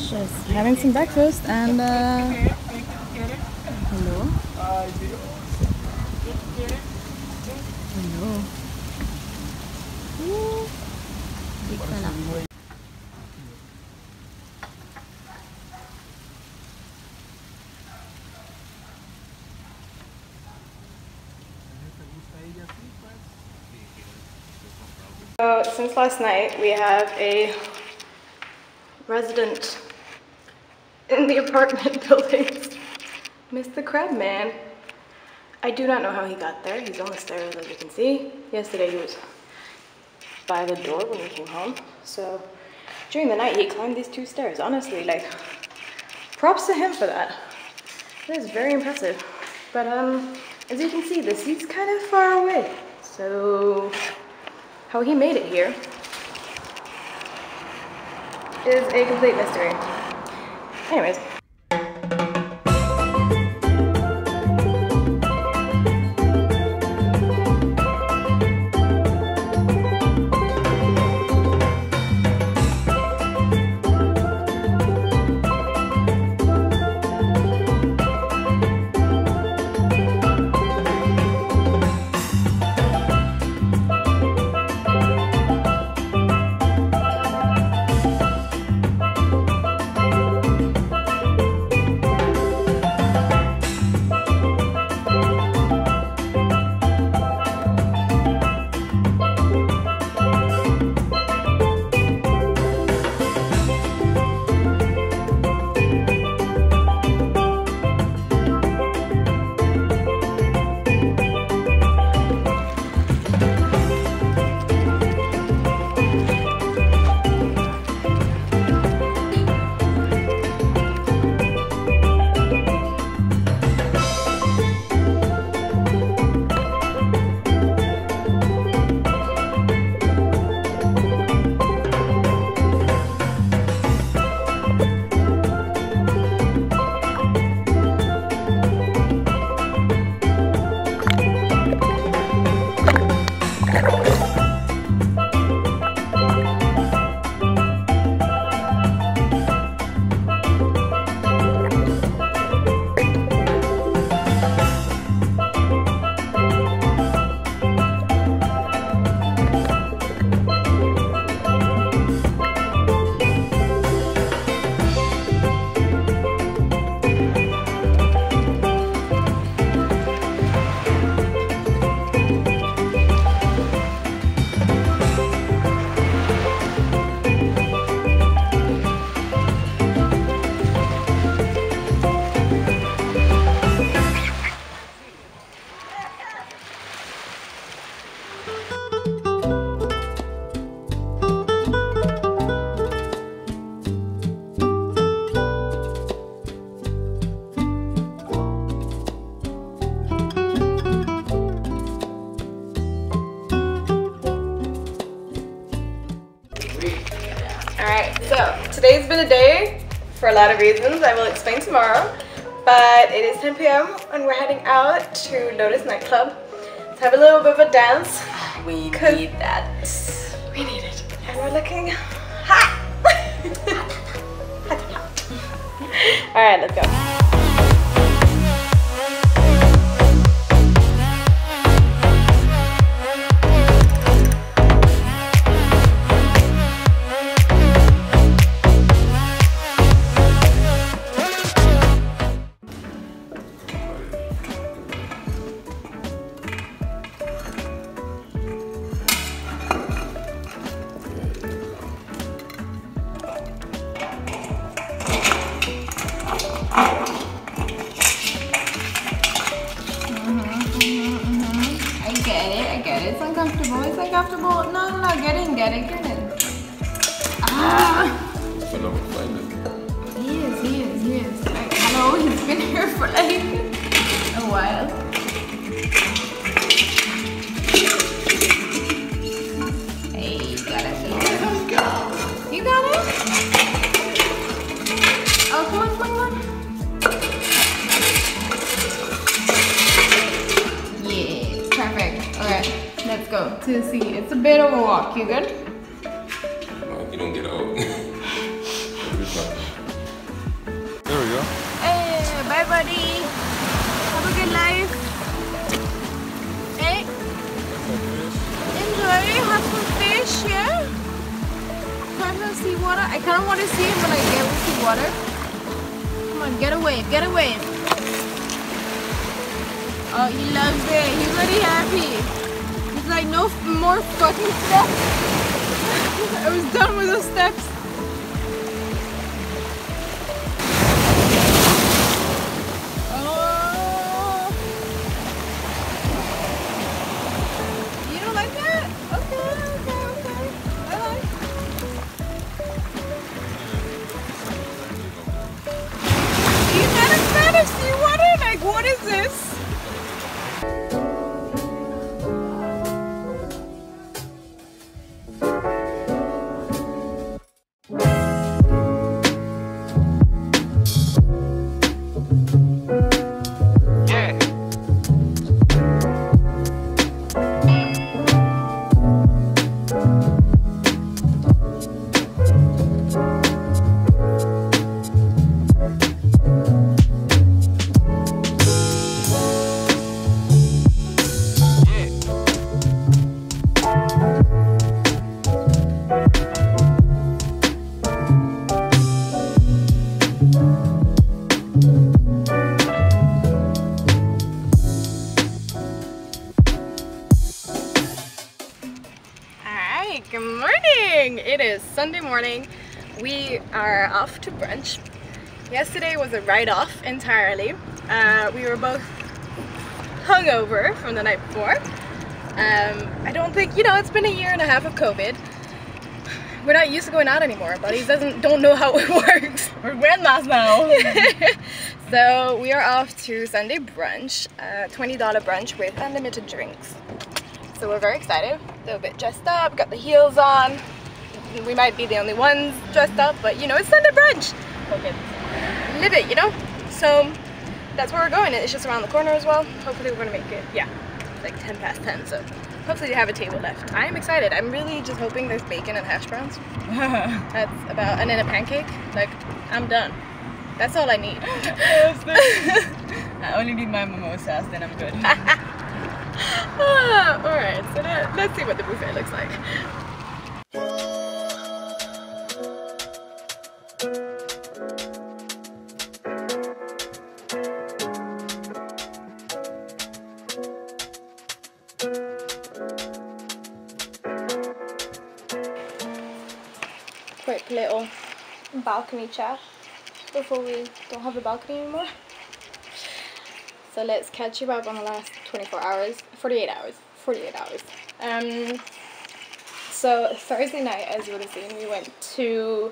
Just having some breakfast and hello. Hello. Big fella. So since last night we have a resident in the apartment buildings, Mr. Crabman. I do not know how he got there. He's on the stairs, as you can see. Yesterday he was by the door when we came home. So during the night he climbed these 2 stairs. Honestly, like, props to him for that. That is very impressive. But as you can see, the seat's kind of far away. So how he made it here is a complete mystery. Anyways. Alright, so today's been a day for a lot of reasons I will explain tomorrow, but it is 10 p.m. and we're heading out to Lotus nightclub to have a little bit of a dance. We need that. We need it. And we're looking hot! Alright, let's go. It's uncomfortable. It's uncomfortable. No, get in. Ah! He is. Like, hello, he's been here for like a while. Hey, you got it. Let's go. You got it? Oh, come on. Yeah, perfect. Alright. Let's go to the sea. It's a bit of a walk. You good? No, you don't get out. here? Find no seawater. I kind of want to see him when I get with seawater. Come on, get away, get away. Oh, he loves it. He's really happy. He's like, no more fucking steps. I was done with those steps. Oh. You don't like that? Okay. I like. You're not a fan of seawater? Like, what is this? Good morning! It is Sunday morning. We are off to brunch. Yesterday was a write-off entirely. We were both hungover from the night before. I don't think, you know, it's been a year and a half of COVID. We're not used to going out anymore. Buddies don't know how it works. We're grandmas now. So we are off to Sunday brunch, $20 brunch with unlimited drinks. So we're very excited, a little bit dressed up, got the heels on. We might be the only ones dressed up, but you know, it's Sunday brunch. Okay, live it, you know? So that's where we're going. It's just around the corner as well. Hopefully we're gonna make it, yeah, it's like 10 past 10, so hopefully they have a table left. I am excited. I'm really just hoping there's bacon and hash browns. That's about, and then a pancake. Like, I'm done. That's all I need. I only need my mimosas, then I'm good. Alright, so let's see what the buffet looks like. Quick little balcony chat before we don't have a balcony anymore. So let's catch you up on the last 48 hours. So Thursday night, as you would have seen, we went to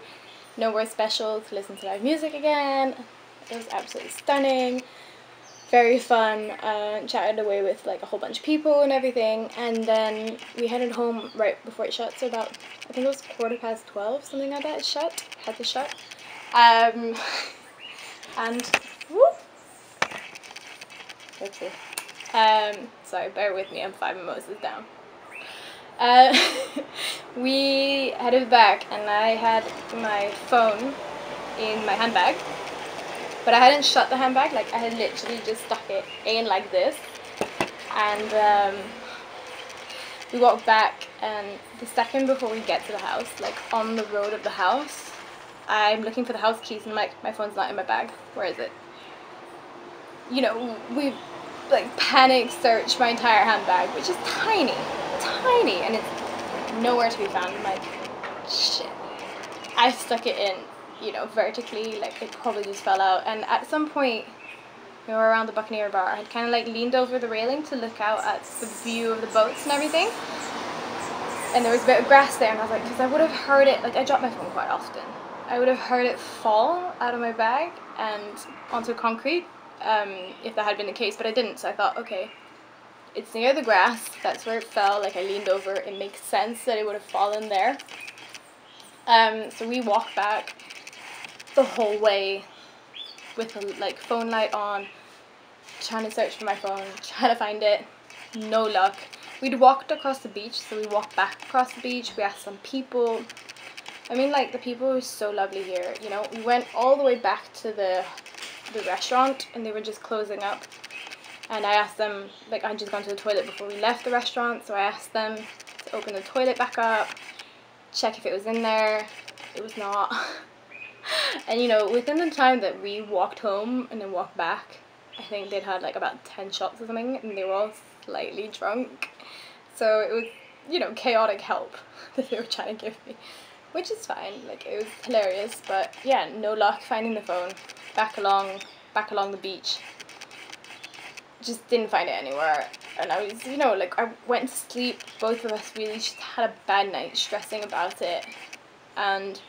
Nowhere Special to listen to live music again. It was absolutely stunning, very fun, chatted away with like a whole bunch of people and everything, and then we headed home right before it shut, so about, I think it was 12:15, something like that, had to shut. And whoop. Okay. Sorry, bear with me, I'm 5 mimosas down. We headed back and I had my phone in my handbag, but I hadn't shut the handbag, like I had literally just stuck it in like this, and we walked back, and the second before we get to the house, like on the road of the house, I'm looking for the house keys and I'm like, my phone's not in my bag, where is it? You know, we like panic searched my entire handbag, which is tiny, and it's nowhere to be found. I'm like, shit. I stuck it in, you know, vertically, like it probably just fell out. And at some point, we were around the Buccaneer bar, I had kind of like leaned over the railing to look out at the view of the boats and everything. And there was a bit of grass there, and I was like, because I would have heard it, like I drop my phone quite often. I would have heard it fall out of my bag and onto concrete. If that had been the case, but I didn't, so I thought, okay, it's near the grass, that's where it fell, like I leaned over, it makes sense that it would have fallen there. So we walked back the whole way with the like phone light on, trying to search for my phone, trying to find it, no luck. We'd walked across the beach, so we walked back across the beach, we asked some people. I mean, like, the people were so lovely here, you know. We went all the way back to the restaurant and they were just closing up, and I asked them, like, I'd just gone to the toilet before we left the restaurant, so I asked them to open the toilet back up, check if it was in there. It was not. And you know, within the time that we walked home and then walked back, I think they'd had like about 10 shots or something, and they were all slightly drunk. So it was, you know, chaotic help that they were trying to give me, which is fine. Like, it was hilarious, but yeah, no luck finding the phone. Back along the beach. Just didn't find it anywhere. And I was, you know, like, I went to sleep. Both of us really just had a bad night stressing about it. And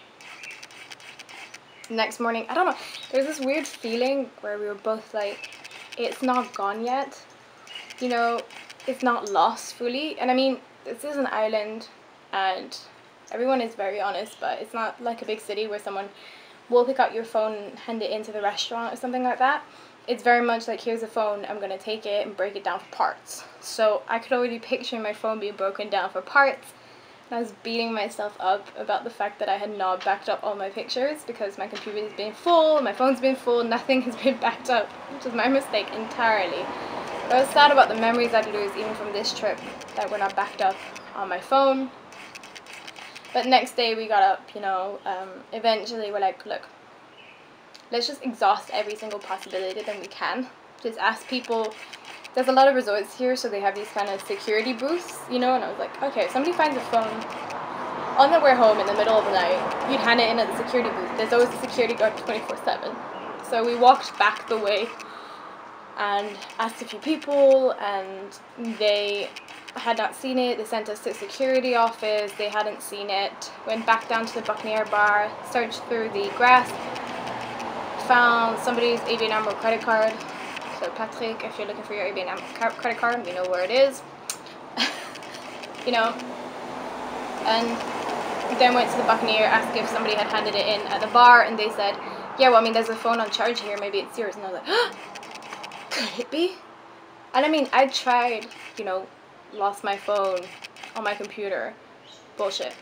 next morning, I don't know, there was this weird feeling where we were both like, it's not gone yet. You know, it's not lost fully. And I mean, this is an island and everyone is very honest, but it's not like a big city where someone will pick out your phone and hand it into the restaurant or something like that. It's very much like, here's a phone, I'm gonna take it and break it down for parts. So I could already picture my phone being broken down for parts. And I was beating myself up about the fact that I had not backed up all my pictures because my computer has been full, my phone's been full, nothing has been backed up, which is my mistake entirely. But I was sad about the memories I'd lose even from this trip that were not backed up on my phone. But next day we got up, you know, eventually we're like, look, let's just exhaust every single possibility that we can. Just ask people. There's a lot of resorts here, so they have these kind of security booths, you know, and I was like, okay, if somebody finds a phone on their way home in the middle of the night, you'd hand it in at the security booth. There's always a security guard 24/7. So we walked back the way and asked a few people, and they had not seen it. They sent us to the security office. They hadn't seen it. Went back down to the Buccaneer bar, searched through the grass, found somebody's ABN AMRO credit card. So Patrick, if you're looking for your ABN AMRO credit card, we know where it is. You know. And then went to the Buccaneer, asked if somebody had handed it in at the bar, and they said, yeah, well, I mean, there's a phone on charge here, maybe it's yours. And I was like, could it be? And I mean, I tried, you know, lost my phone on my computer. Bullshit.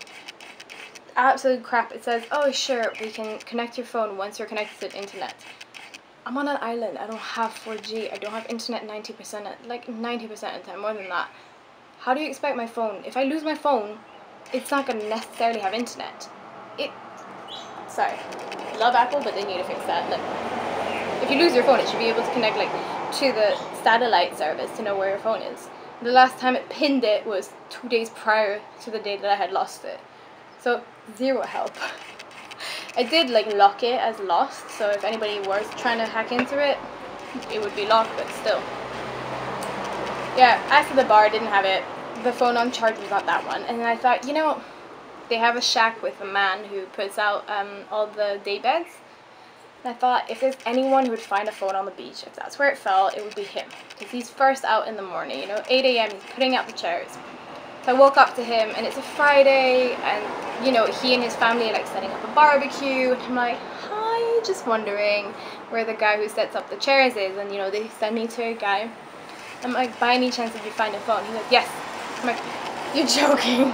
Absolute crap. It says, oh, sure, we can connect your phone once you're connected to the internet. I'm on an island. I don't have 4G. I don't have internet 90%, like 90% of the time, more than that. How do you expect my phone? If I lose my phone, it's not going to necessarily have internet. Sorry. Love Apple, but they need to fix that. Like, if you lose your phone, it should be able to connect, like, to the satellite service to know where your phone is. The last time it pinned it was 2 days prior to the day that I had lost it. So, zero help. I did, like, lock it as lost, so if anybody was trying to hack into it, it would be locked, but still. Yeah, after the bar, didn't have it. The phone on charge was not that one. And then I thought, you know, they have a shack with a man who puts out all the day beds. And I thought, if there's anyone who would find a phone on the beach, if that's where it fell, it would be him. Because he's first out in the morning, you know, 8 a.m., he's putting out the chairs. So I woke up to him, and it's a Friday, and, you know, he and his family are, like, setting up a barbecue. And I'm like, hi, just wondering where the guy who sets up the chairs is. And, you know, they send me to a guy. I'm like, by any chance did you find a phone? He's like, yes. I'm like, you're joking.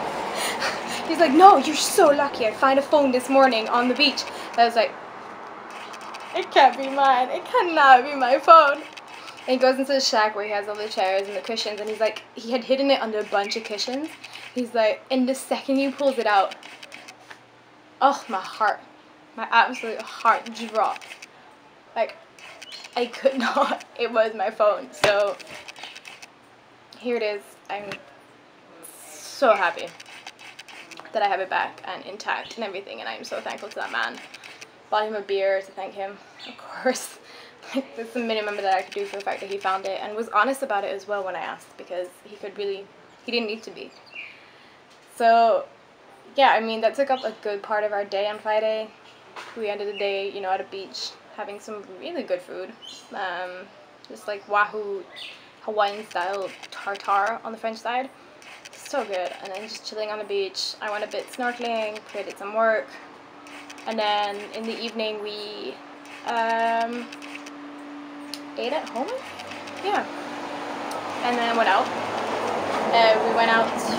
He's like, no, you're so lucky. I found a phone this morning on the beach. I was like, it can't be mine. It cannot be my phone. And he goes into the shack where he has all the chairs and the cushions, and he's like, he had hidden it under a bunch of cushions. He's like, and the second he pulls it out, oh, my absolute heart dropped. Like, I could not. It was my phone. So here it is. I'm so happy that I have it back and intact and everything, and I'm so thankful to that man. Bought him a beer to thank him, of course. Like, that's the minimum that I could do for the fact that he found it, and was honest about it as well when I asked, because he didn't need to be. So yeah, I mean, that took up a good part of our day on Friday. We ended the day, you know, at a beach having some really good food, just like wahoo Hawaiian style tartare on the French side. So good. And then just chilling on the beach. I went a bit snorkeling, created some work, and then in the evening we ate at home? Yeah. And then went out. We went out to,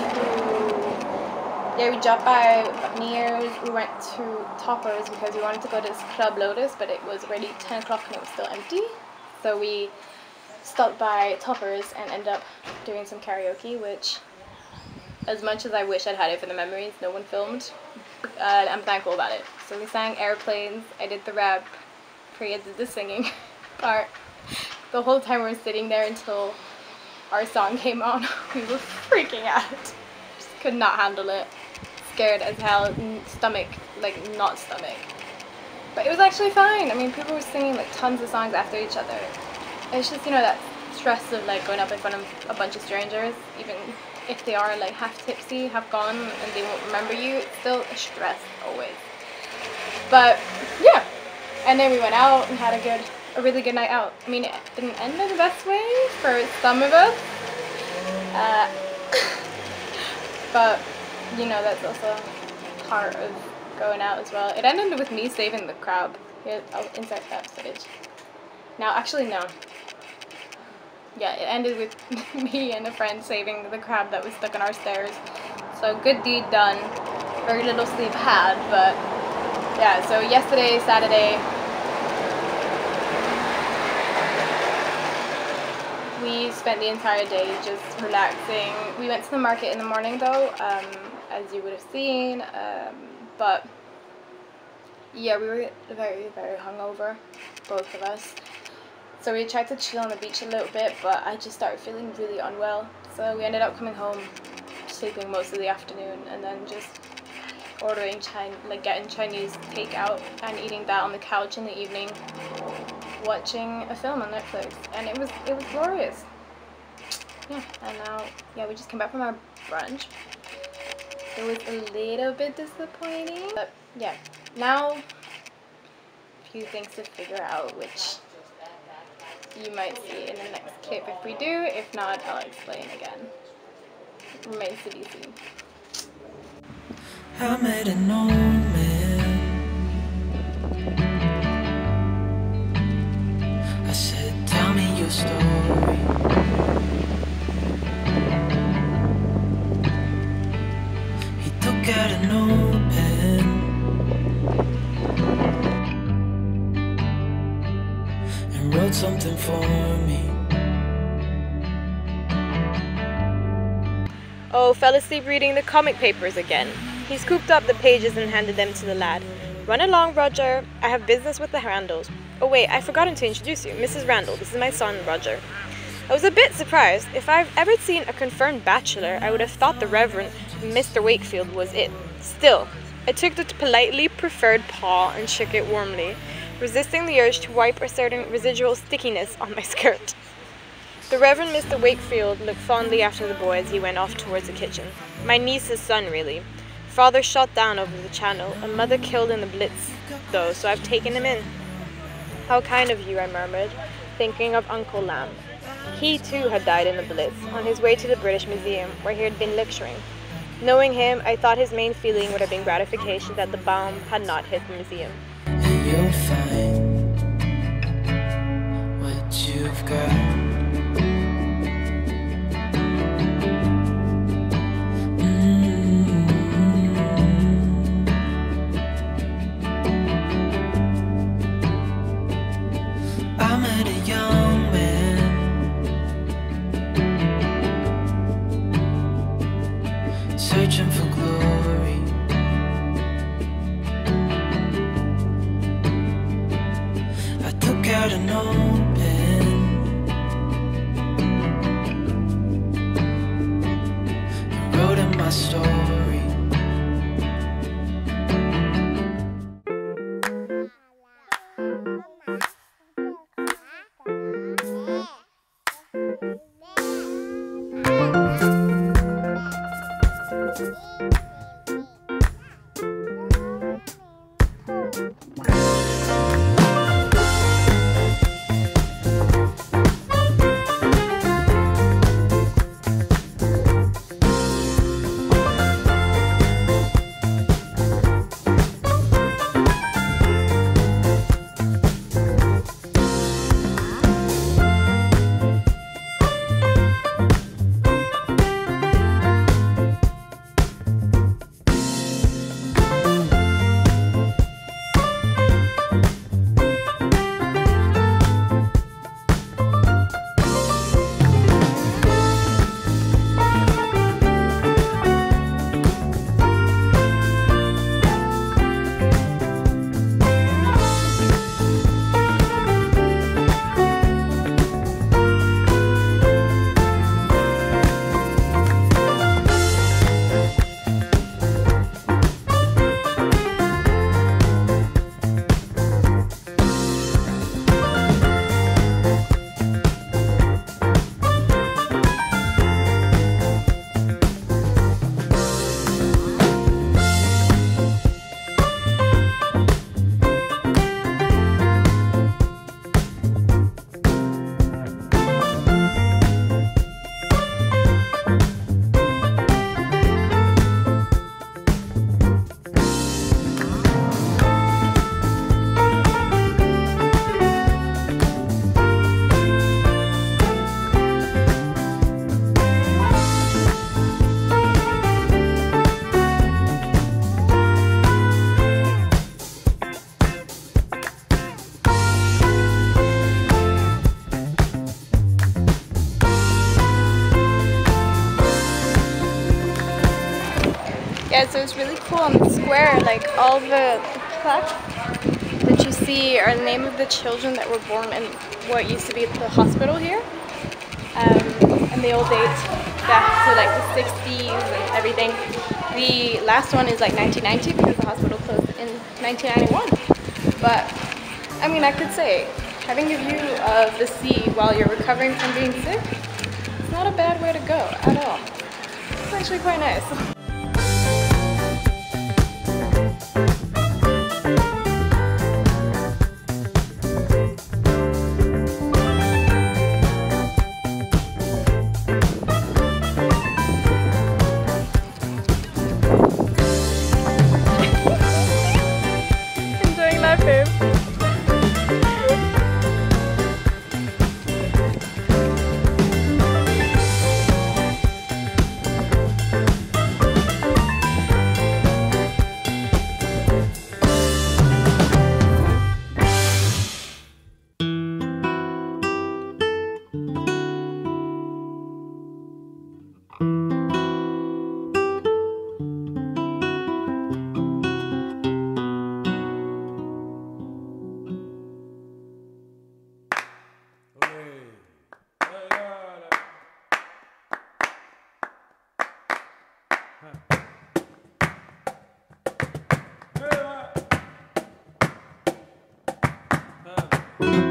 yeah, we dropped by Buccaneers. We went to Toppers because we wanted to go to this Club Lotus, but it was already 10 o'clock and it was still empty. So we stopped by Toppers and ended up doing some karaoke, which as much as I wish I'd had it for the memories, no one filmed. I'm thankful about it. So we sang Airplanes, I did the rap, Priya did the singing part. The whole time we were sitting there until our song came on, we were freaking out. Just could not handle it. Scared as hell, stomach, like not stomach. But it was actually fine. I mean, people were singing like tons of songs after each other. It's just, you know, that stress of like going up in front of a bunch of strangers, even if they are like half tipsy, half gone, and they won't remember you, it's still a stress always. But yeah, and then we went out and had a really good night out. I mean, it didn't end in the best way for some of us, but you know, that's also part of going out as well. It ended with me saving the crab. Here, I'll insert that footage. Now, actually, no. Yeah, it ended with me and a friend saving the crab that was stuck on our stairs. So good deed done. Very little sleep had, but yeah, so yesterday, Saturday, we spent the entire day just relaxing. We went to the market in the morning though, as you would have seen, but yeah, we were very, very hungover, both of us. So we tried to chill on the beach a little bit, but I just started feeling really unwell. So we ended up coming home, sleeping most of the afternoon, and then just ordering getting Chinese takeout and eating that on the couch in the evening, watching a film on Netflix, and it was glorious. Yeah, and now we just came back from our brunch. It was a little bit disappointing, but yeah, now a few things to figure out, which you might see in the next clip if we do. If not, I'll explain again. Remains to be seen. I met an old man. I said, tell me your story. He took out an old pen and wrote something for me. Oh, fell asleep reading the comic papers again. He scooped up the pages and handed them to the lad. Run along, Roger. I have business with the Randalls. Oh wait, I've forgotten to introduce you. Mrs. Randall, this is my son, Roger. I was a bit surprised. If I've ever seen a confirmed bachelor, I would have thought the Reverend Mr. Wakefield was it. Still, I took the politely preferred paw and shook it warmly, resisting the urge to wipe a certain residual stickiness on my skirt. The Reverend Mr. Wakefield looked fondly after the boy as he went off towards the kitchen. My niece's son, really. Father shot down over the channel, and mother killed in the blitz, though, so I've taken him in. How kind of you, I murmured, thinking of Uncle Lamb. He, too, had died in the blitz, on his way to the British Museum, where he had been lecturing. Knowing him, I thought his main feeling would have been gratification that the bomb had not hit the museum. And you'll find what you've got. Searching for glory. I took out an old pen and wrote in my story. Yeah, so it's really cool on the square, like all the plaques that you see are the name of the children that were born in what used to be the hospital here. And they all date back to like the 60s and everything. The last one is like 1990 because the hospital closed in 1991. But I mean, I could say having a view of the sea while you're recovering from being sick, it's not a bad way to go at all. It's actually quite nice. Enjoying that, babe? Hey,